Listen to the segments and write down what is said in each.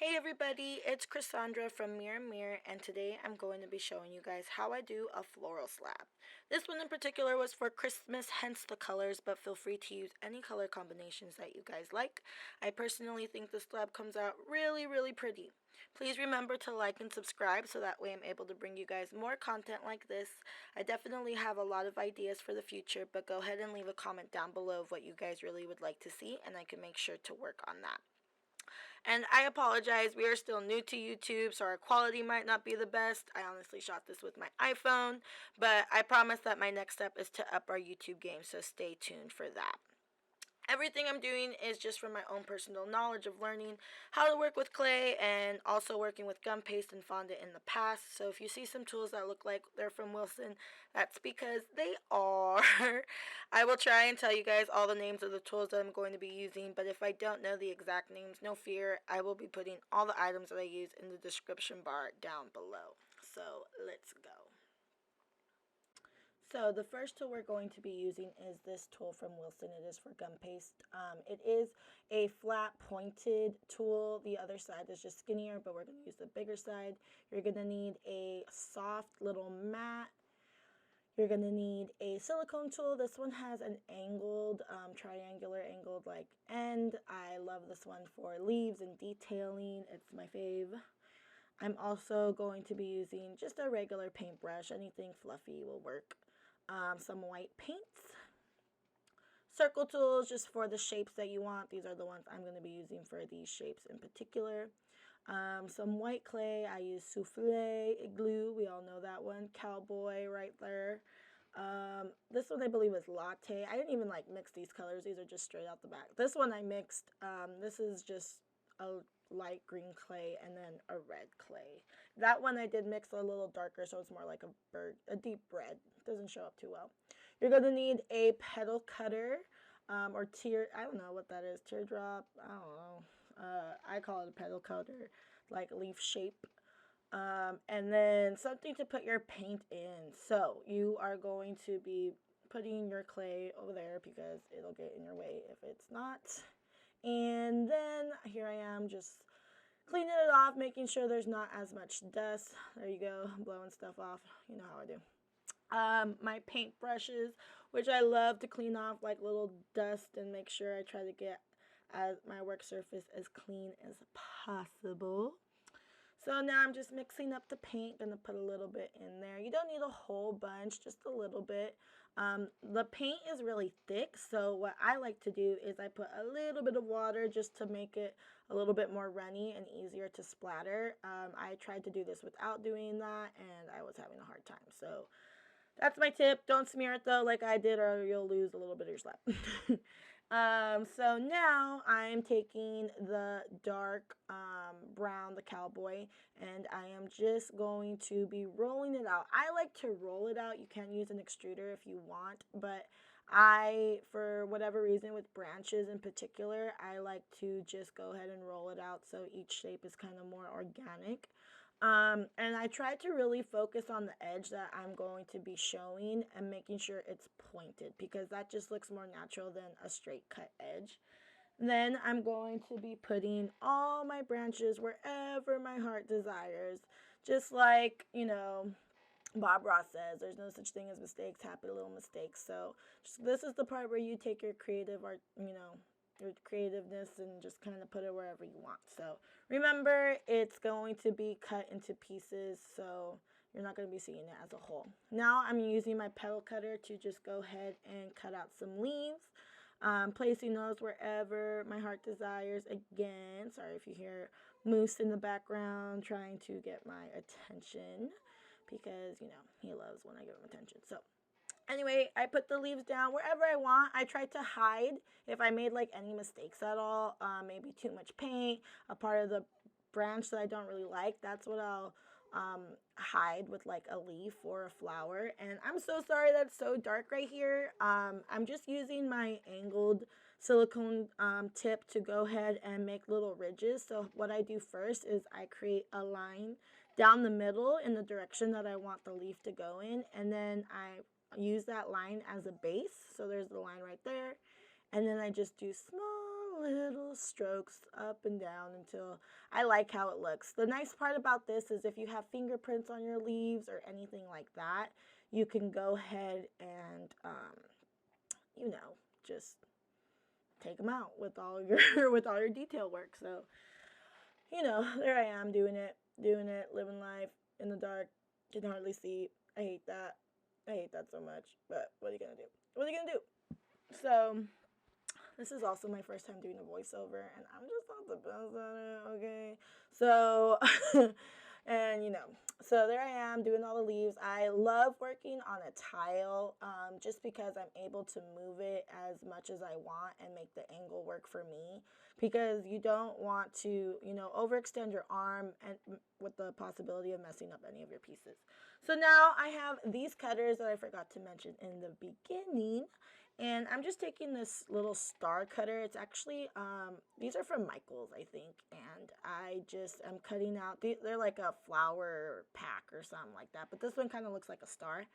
Hey everybody, it's Cassandra from Mere&Mere, and today I'm going to be showing you guys how I do a floral slab. This one in particular was for Christmas, hence the colors, but feel free to use any color combinations that you guys like. I personally think the slab comes out really pretty. Please remember to like and subscribe so that way I'm able to bring you guys more content like this. I definitely have a lot of ideas for the future, but go ahead and leave a comment down below of what you guys really would like to see, and I can make sure to work on that. And I apologize, we are still new to YouTube, so our quality might not be the best. I honestly shot this with my iPhone, but I promise that my next step is to up our YouTube game, so stay tuned for that. Everything I'm doing is just from my own personal knowledge of learning how to work with clay and also working with gum paste and fondant in the past. So if you see some tools that look like they're from Wilson, that's because they are. I will try and tell you guys all the names of the tools that I'm going to be using, but if I don't know the exact names, no fear, I will be putting all the items that I use in the description bar down below. So let's go. So the first tool we're going to be using is this tool from Wilson. It is for gum paste. It is a flat pointed tool. The other side is just skinnier, but we're going to use the bigger side. You're going to need a soft little mat. You're going to need a silicone tool. This one has an angled, triangular angled like end. I love this one for leaves and detailing. It's my fave. I'm also going to be using just a regular paintbrush. Anything fluffy will work. Some white paints, circle tools just for the shapes that you want. These are the ones I'm going to be using for these shapes in particular. Some white clay. I use souffle, igloo. We all know that one. Cowboy right there. This one I believe is latte. I didn't even mix these colors. These are just straight out the back. This one I mixed. This is just a light green clay and then a red clay. That one I did mix a little darker, so it's more like a deep red. Doesn't show up too well. You're going to need a petal cutter or I don't know what that is, teardrop, I don't know. I call it a petal cutter, like leaf shape. And then something to put your paint in. So you are going to be putting your clay over there because it'll get in your way if it's not. And then here I am just cleaning it off, making sure there's not as much dust. There you go, blowing stuff off. You know how I do. My paint brushes, which I love to clean off like little dust and make sure I try to get my work surface as clean as possible. So now I'm just mixing up the paint, gonna put a little bit in there. You don't need a whole bunch, just a little bit. The paint is really thick, so what I like to do is I put a little bit of water just to make it a little bit more runny and easier to splatter. I tried to do this without doing that, and I was having a hard time. So that's my tip. Don't smear it though like I did, or you'll lose a little bit of your slab. So now I'm taking the dark brown, the cowboy, and I am just going to be rolling it out. I like to roll it out. You can use an extruder if you want, but for whatever reason, with branches in particular, I like to just go ahead and roll it out so each shape is kind of more organic. And I try to really focus on the edge that I'm going to be showing and making sure it's pointed because that just looks more natural than a straight cut edge. Then I'm going to be putting all my branches wherever my heart desires. Just like, Bob Ross says, there's no such thing as mistakes, happy little mistakes. So this is the part where you take your creative art, your creativeness and just kind of put it wherever you want. So remember, it's going to be cut into pieces, so you're not going to be seeing it as a whole. Now I'm using my petal cutter to just go ahead and cut out some leaves, placing those wherever my heart desires. Again, sorry if you hear Moose in the background trying to get my attention because, he loves when I give him attention. So anyway, I put the leaves down wherever I want. I try to hide if I made any mistakes at all, maybe too much paint, a part of the branch that I don't really like. That's what I'll hide with a leaf or a flower. And I'm so sorry that's so dark right here. I'm just using my angled silicone tip to go ahead and make little ridges. So what I do first is I create a line down the middle in the direction that I want the leaf to go in, and then I use that line as a base. So there's the line right there, and then I just do small little strokes up and down until I like how it looks. The nice part about this is if you have fingerprints on your leaves or anything like that, you can go ahead and, you know, just take them out with all your with all your detail work. So, you know, there I am doing it, living life in the dark, can hardly see. I hate that. I hate that so much. But what are you gonna do? What are you gonna do? So this is also my first time doing a voiceover, and I'm just not the best at it, okay? So, and you know, so there I am doing all the leaves. I love working on a tile just because I'm able to move it as much as I want and make the angle work for me, because you don't want to, you know, overextend your arm and with the possibility of messing up any of your pieces. So now I have these cutters that I forgot to mention in the beginning. And I'm just taking this little star cutter. It's actually, these are from Michael's, I think. And I just am cutting out, they're like a flower pack or something like that. But this one kind of looks like a star.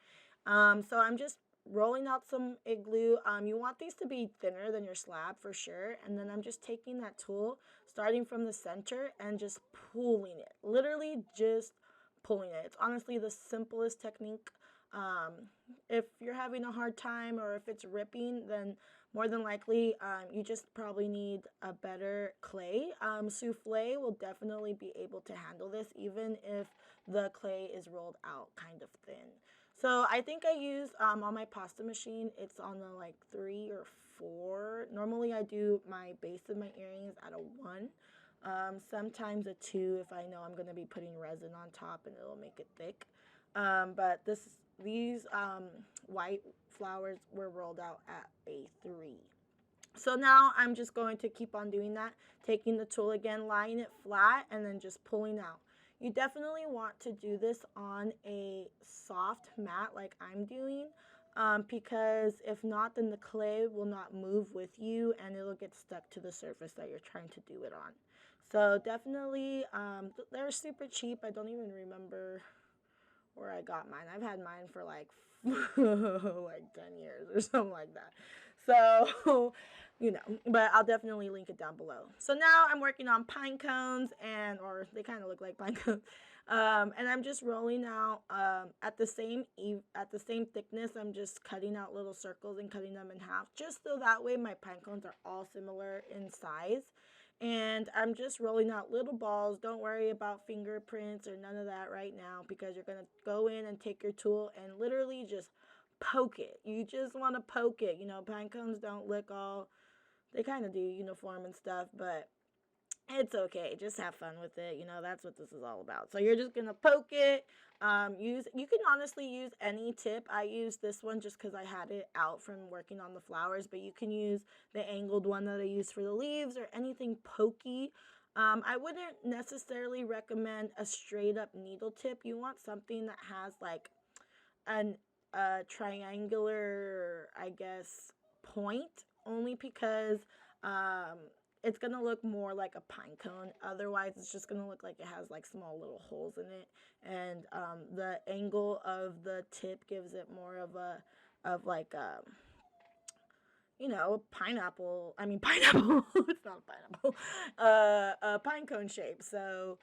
So I'm just rolling out some igloo. You want these to be thinner than your slab for sure. And then I'm just taking that tool, starting from the center and just pulling it. Literally just pulling it. It's honestly the simplest technique. If you're having a hard time or if it's ripping, then more than likely you just probably need a better clay. Souffle will definitely be able to handle this even if the clay is rolled out kind of thin. So I think I use on my pasta machine, it's on the like 3 or 4. Normally I do my base of my earrings at a 1. Sometimes a 2 if I know I'm going to be putting resin on top and it'll make it thick. But these white flowers were rolled out at a 3. So now I'm just going to keep on doing that, taking the tool again, lying it flat, and then just pulling out. You definitely want to do this on a soft mat like I'm doing, because if not, then the clay will not move with you and it'll get stuck to the surface that you're trying to do it on. So definitely, they're super cheap. I don't even remember where I got mine. I've had mine for like like 10 years or something like that. So, you know, but I'll definitely link it down below. So now I'm working on pine cones, or they kind of look like pine cones. And I'm just rolling out at the same thickness. I'm just cutting out little circles and cutting them in half, just so that way my pine cones are all similar in size. And I'm just rolling out little balls. Don't worry about fingerprints or none of that right now, because you're going to go in and take your tool and literally just poke it. You just want to poke it. You know, pine cones don't look all, they kind of do uniform and stuff, but it's okay. Just have fun with it. You know, that's what this is all about. So you're just going to poke it. You can honestly use any tip. I use this one just because I had it out from working on the flowers, but you can use the angled one that I use for the leaves or anything pokey. I wouldn't necessarily recommend a straight up needle tip. You want something that has like a triangular, I guess, point, only because it's going to look more like a pine cone. Otherwise, it's just going to look like it has like small little holes in it. And the angle of the tip gives it more of like a, you know, pineapple. I mean, pineapple. It's not a pineapple. A pine cone shape. So,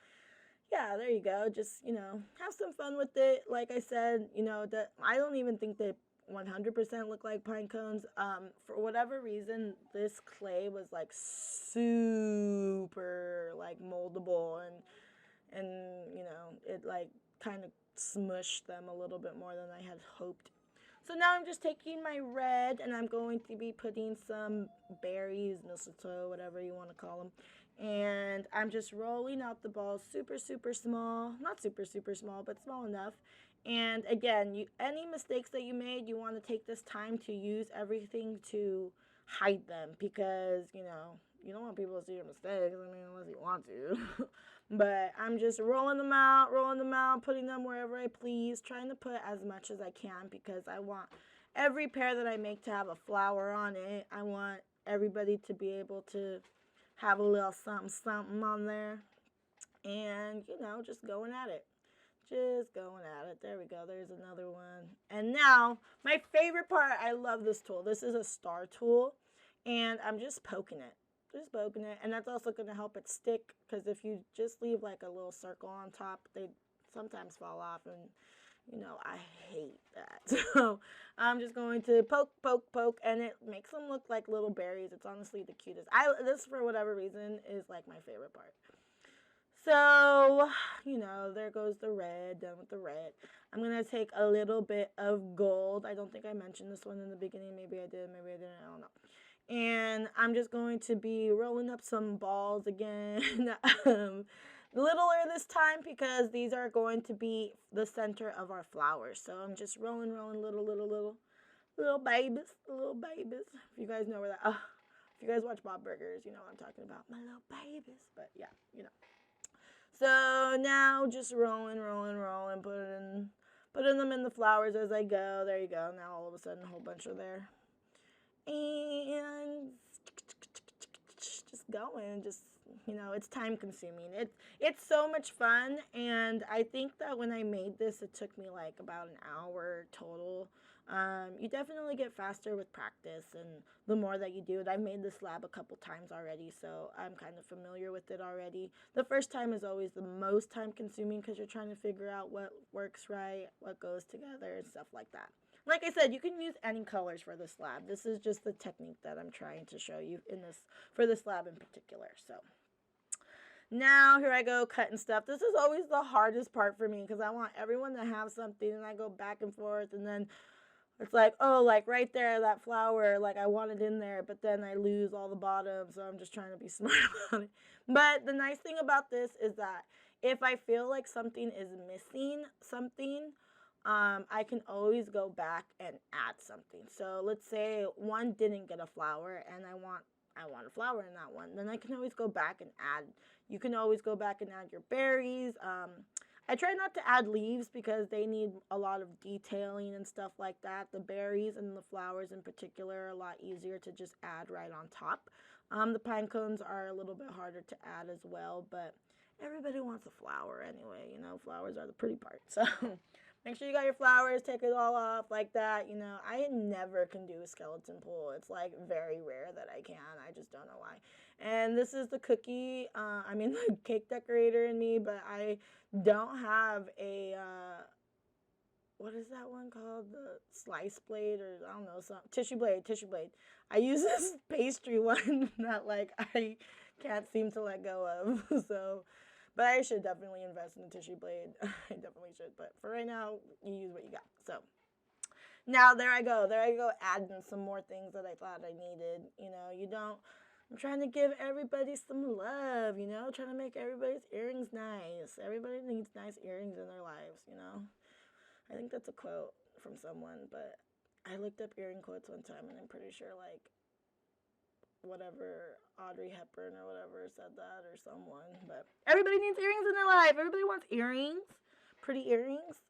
yeah, there you go. Just, you know, have some fun with it. Like I said, you know, that I don't even think they 100% look like pine cones. For whatever reason, this clay was like super like moldable, and you know, it like kind of smushed them a little bit more than I had hoped. So now I'm just taking my red and I'm going to be putting some berries, mistletoe, whatever you want to call them. And I'm just rolling out the balls super, super small. Not super, super small, but small enough. And again, any mistakes that you made, you want to take this time to use everything to hide them, because, you know, you don't want people to see your mistakes. I mean, unless you want to. But I'm just rolling them out, putting them wherever I please, trying to put as much as I can, because I want every pair that I make to have a flower on it. I want everybody to be able to have a little something, something on there. And, you know, just going at it. Just going at it. There we go. There's another one. And now, my favorite part, I love this tool. This is a star tool. And I'm just poking it. just poking it. And that's also going to help it stick, because if you just leave like a little circle on top, they sometimes fall off, and you know, I hate that. So I'm just going to poke, poke, poke, and it makes them look like little berries. It's honestly the cutest. This, for whatever reason, is like my favorite part. So, you know, there goes the red, done with the red. I'm going to take a little bit of gold. I don't think I mentioned this one in the beginning. Maybe I did, maybe I didn't, I don't know. And I'm just going to be rolling up some balls again. Littler this time, because these are going to be the center of our flowers. So I'm just rolling, little babies, little babies. If you guys know where that, if you guys watch Bob Burgers, you know what I'm talking about. My little babies. But yeah, you know. So now just rolling, putting them in the flowers as I go. There you go. Now all of a sudden a whole bunch are there. And just going, just, you know, it's time consuming. It's so much fun, and I think that when I made this, it took me like about an hour total. You definitely get faster with practice, and the more that you do it. I've made this slab a couple times already, so I'm kind of familiar with it already. The first time is always the most time consuming, because you're trying to figure out what works right, what goes together, and stuff like that. Like I said, you can use any colors for this slab. This is just the technique that I'm trying to show you in this, for this slab in particular. So now here I go cutting stuff. This is always the hardest part for me, because I want everyone to have something, and I go back and forth, and then it's like, oh, like right there, that flower, like I want it in there, but then I lose all the bottom, so I'm just trying to be smart about it. But the nice thing about this is that if I feel like something is missing something, I can always go back and add something. So let's say one didn't get a flower, and I want a flower in that one. Then I can always go back and add. You can always go back and add your berries. I try not to add leaves, because they need a lot of detailing and stuff like that. The berries and the flowers in particular are a lot easier to just add right on top. The pine cones are a little bit harder to add as well, but everybody wants a flower anyway. You know, flowers are the pretty part. So make sure you got your flowers, take it all off like that. You know, I never can do a skeleton pull. It's like very rare that I can. I just don't know why. And this is the cookie, the cake decorator in me, but I don't have a, what is that one called? The slice blade, or I don't know, some tissue blade. I use this pastry one that like I can't seem to let go of. So, but I should definitely invest in a tissue blade. I definitely should. But for right now, you use what you got. So now there I go adding some more things that I thought I needed. You know, I'm trying to give everybody some love, you know, trying to make everybody's earrings nice. Everybody needs nice earrings in their lives, you know. I think that's a quote from someone, but I looked up earring quotes one time, and I'm pretty sure, like, whatever, Audrey Hepburn or whatever said that, or someone. But everybody needs earrings in their life. Everybody wants earrings, pretty earrings.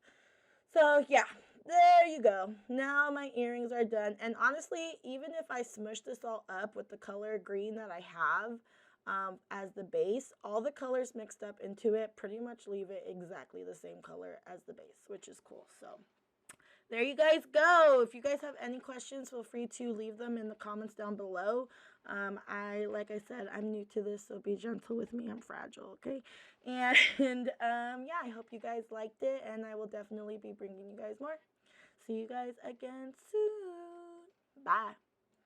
So yeah, there you go. Now my earrings are done. And honestly, even if I smush this all up with the color green that I have as the base, all the colors mixed up into it pretty much leave it exactly the same color as the base, which is cool. So there you guys go. If you guys have any questions, feel free to leave them in the comments down below. Like I said, I'm new to this, so be gentle with me. I'm fragile, okay? And yeah, I hope you guys liked it, and I will definitely be bringing you guys more. See you guys again soon. Bye.